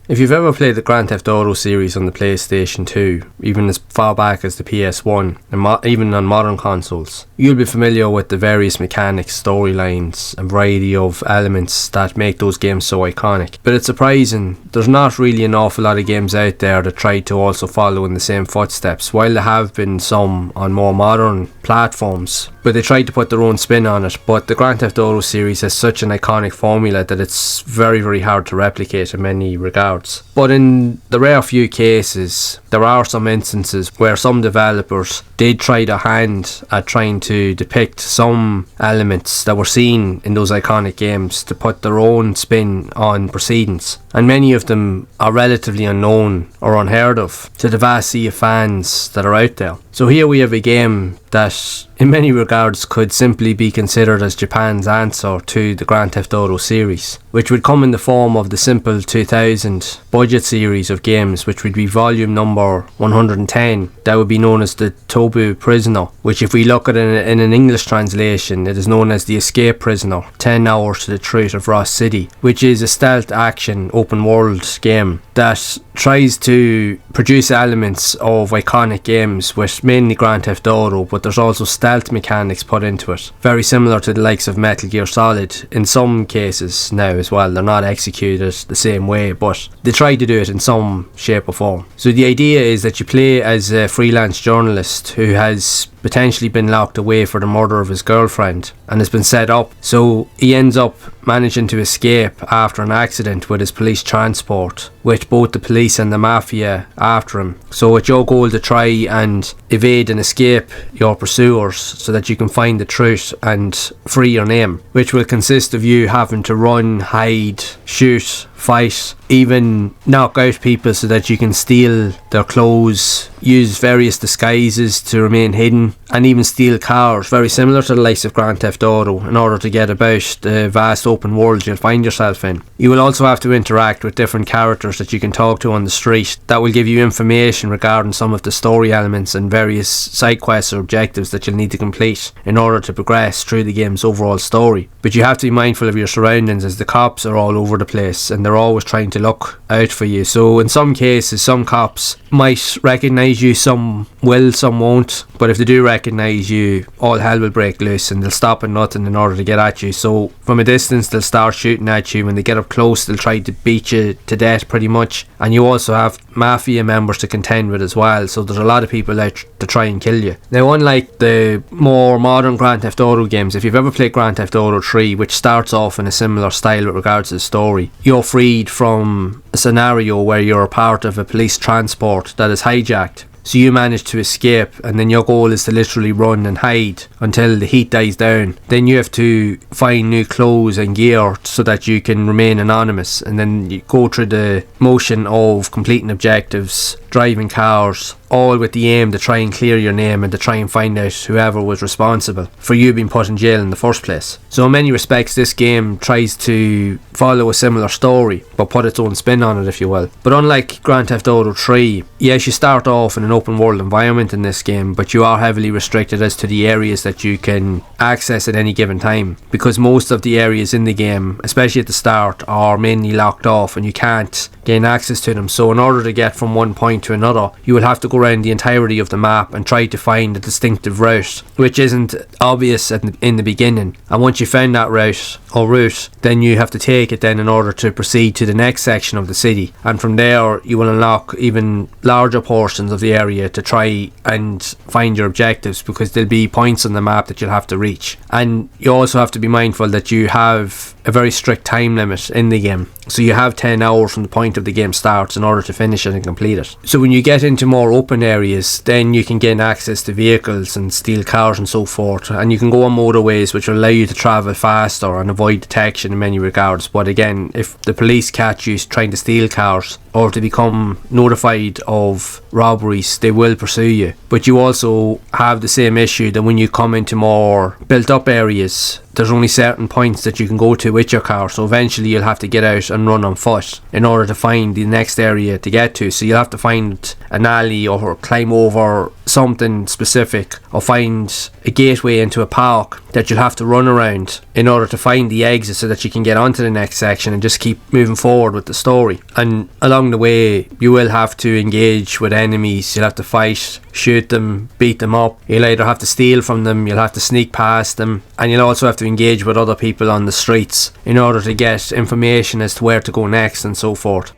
If you've ever played the Grand Theft Auto series on the PlayStation 2, even as far back as the PS1, and even on modern consoles, you'll be familiar with the various mechanics, storylines, and variety of elements that make those games so iconic. But it's surprising, there's not really an awful lot of games out there that try to also follow in the same footsteps, while there have been some on more modern platforms, but they tried to put their own spin on it. But the Grand Theft Auto series has such an iconic formula that it's very, very hard to replicate in many regards. But in the rare few cases, there are some instances where some developers did try their hand at trying to depict some elements that were seen in those iconic games to put their own spin on proceedings. And many of them are relatively unknown or unheard of to the vast sea of fans that are out there. So here we have a game that in many regards could simply be considered as Japan's answer to the Grand Theft Auto series, which would come in the form of the simple 2000 budget series of games, which would be volume number 110. That would be known as the Tobu Prisoner, which if we look at it in an English translation, it is known as the Escape Prisoner, 10 Hours to the Truth of Ross City, which is a stealth action open world game that tries to produce elements of iconic games with mainly Grand Theft Auto, but there's also stealth mechanics put into it, very similar to the likes of Metal Gear Solid in some cases now as well. They're not executed the same way, but they try to do it in some shape or form. So the idea is that you play as a freelance journalist who has potentially been locked away for the murder of his girlfriend and has been set up. So he ends up managing to escape after an accident with his police transport, with both the police and the mafia after him. So it's your goal to try and evade and escape your pursuers so that you can find the truth and free your name, which will consist of you having to run, hide, shoot, fight, even knock out people so that you can steal their clothes, use various disguises to remain hidden, and even steal cars, very similar to the likes of Grand Theft Auto, in order to get about the vast open world you'll find yourself in. You will also have to interact with different characters that you can talk to on the street that will give you information regarding some of the story elements and various side quests or objectives that you'll need to complete in order to progress through the game's overall story. But you have to be mindful of your surroundings, as the cops are all over the place and they're always trying to look out for you. So in some cases, some cops might recognise you, some will, some won't, but if they do recognise you, all hell will break loose and they'll stop at nothing in order to get at you. So from a distance they'll start shooting at you. When they get up close, they'll try to beat you to death pretty much. And you also have mafia members to contend with as well, so there's a lot of people out to try and kill you. Now, unlike the more modern Grand Theft Auto games, if you've ever played Grand Theft Auto 3, which starts off in a similar style with regards to the story, you're freed from a scenario where you're a part of a police transport that is hijacked. So you manage to escape, and then your goal is to literally run and hide until the heat dies down. Then you have to find new clothes and gear so that you can remain anonymous, and then you go through the motion of completing objectives, driving cars, all with the aim to try and clear your name and to try and find out whoever was responsible for you being put in jail in the first place. So in many respects, this game tries to follow a similar story, but put its own spin on it, if you will. But unlike Grand Theft Auto 3, yes, you start off in an open world environment in this game, but you are heavily restricted as to the areas that you can access at any given time, because most of the areas in the game, especially at the start, are mainly locked off and you can't gain access to them. So in order to get from one point to another, you will have to go around the entirety of the map and try to find a distinctive route, which isn't obvious in the beginning. And once you found that route, then you have to take it then in order to proceed to the next section of the city, and from there you will unlock even larger portions of the area to try and find your objectives, because there'll be points on the map that you'll have to reach. And you also have to be mindful that you have a very strict time limit in the game, so you have 10 hours from the point of the game starts in order to finish it and complete it. So when you get into more open areas, then you can gain access to vehicles and steal cars and so forth, and you can go on motorways which will allow you to travel faster and avoid detection in many regards. But again, if the police catch you trying to steal cars or to become notified of robberies, they will pursue you. But you also have the same issue that when you come into more built up areas, there's only certain points that you can go to with your car, so eventually you'll have to get out and run on foot in order to find the next area to get to. So you'll have to find an alley or climb over something specific, or find a gateway into a park that you'll have to run around in order to find the exit so that you can get onto the next section and just keep moving forward with the story. And along the way you will have to engage with enemies, you'll have to fight, shoot them, beat them up. You'll either have to steal from them, you'll have to sneak past them, and you'll also have to engage with other people on the streets in order to get information as to where to go next and so forth.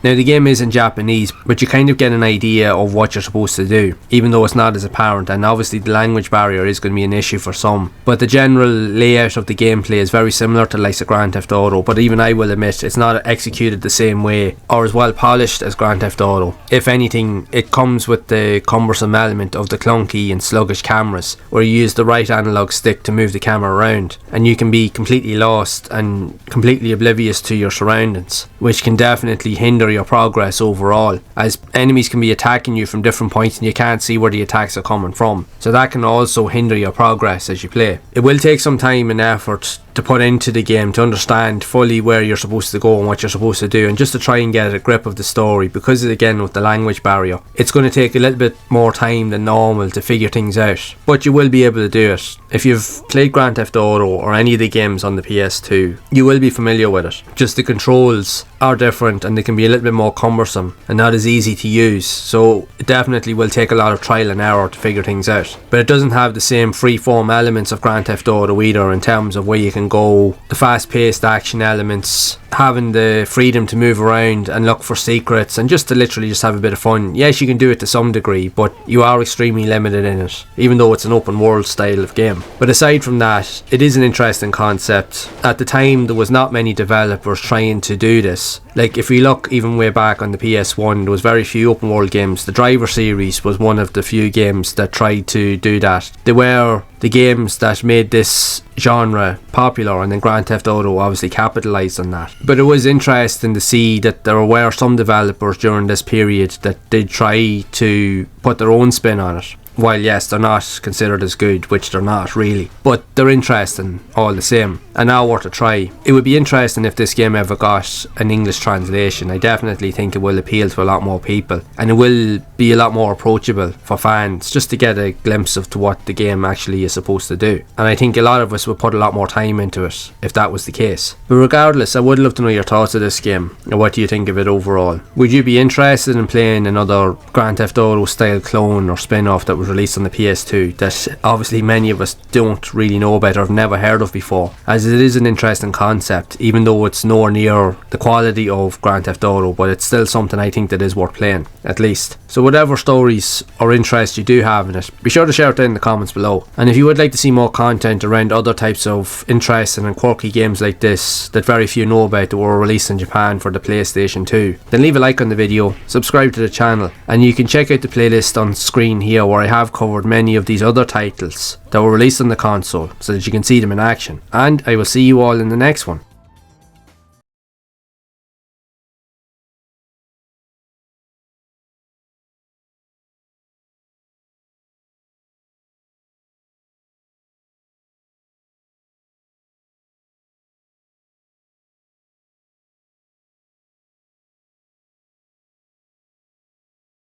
Now the game is in Japanese, but you kind of get an idea of what you're supposed to do, even though it's not as apparent, and obviously the language barrier is going to be an issue for some. But the general layout of the gameplay is very similar to like Grand Theft Auto, but even I will admit it's not executed the same way or as well polished as Grand Theft Auto. If anything, it comes with the cumbersome element of the clunky and sluggish cameras, where you use the right analog stick to move the camera around, and you can be completely lost and completely oblivious to your surroundings, which can definitely hinder your progress overall, as enemies can be attacking you from different points and you can't see where the attacks are coming from, so that can also hinder your progress as you play. It will take some time and effort to put into the game to understand fully where you're supposed to go and what you're supposed to do, and just to try and get a grip of the story, because again with the language barrier it's going to take a little bit more time than normal to figure things out, but you will be able to do it. If you've played Grand Theft Auto or any of the games on the PS2, you will be familiar with it. Just the controls are different and they can be a little bit more cumbersome and not as easy to use, so it definitely will take a lot of trial and error to figure things out. But it doesn't have the same free-form elements of Grand Theft Auto either, in terms of where you can go, the fast-paced action elements, having the freedom to move around and look for secrets and just to literally just have a bit of fun. Yes, you can do it to some degree, but you are extremely limited in it, even though it's an open world style of game. But aside from that, it is an interesting concept. At the time there was not many developers trying to do this. Like if we look even way back on the PS1, there was very few open world games. The Driver series was one of the few games that tried to do that. They were the games that made this genre popular, and then Grand Theft Auto obviously capitalised on that. But it was interesting to see that there were some developers during this period that did try to put their own spin on it. While yes, they're not considered as good, which they're not really, but they're interesting all the same, and now worth a try. It would be interesting if this game ever got an English translation. I definitely think it will appeal to a lot more people, and it will be a lot more approachable for fans, just to get a glimpse of to what the game actually is supposed to do. And I think a lot of us would put a lot more time into it if that was the case. But regardless, I would love to know your thoughts of this game, and what do you think of it overall. Would you be interested in playing another Grand Theft Auto style clone or spin-off that was released on the PS2 that obviously many of us don't really know about or have never heard of before, as it is an interesting concept, even though it's nowhere near the quality of Grand Theft Auto, but it's still something I think that is worth playing, at least. So whatever stories or interests you do have in it, be sure to share it down in the comments below. And if you would like to see more content around other types of interesting and quirky games like this that very few know about that were released in Japan for the PlayStation 2, then leave a like on the video, subscribe to the channel, and you can check out the playlist on screen here where I have covered many of these other titles that were released on the console so that you can see them in action. And I will see you all in the next one.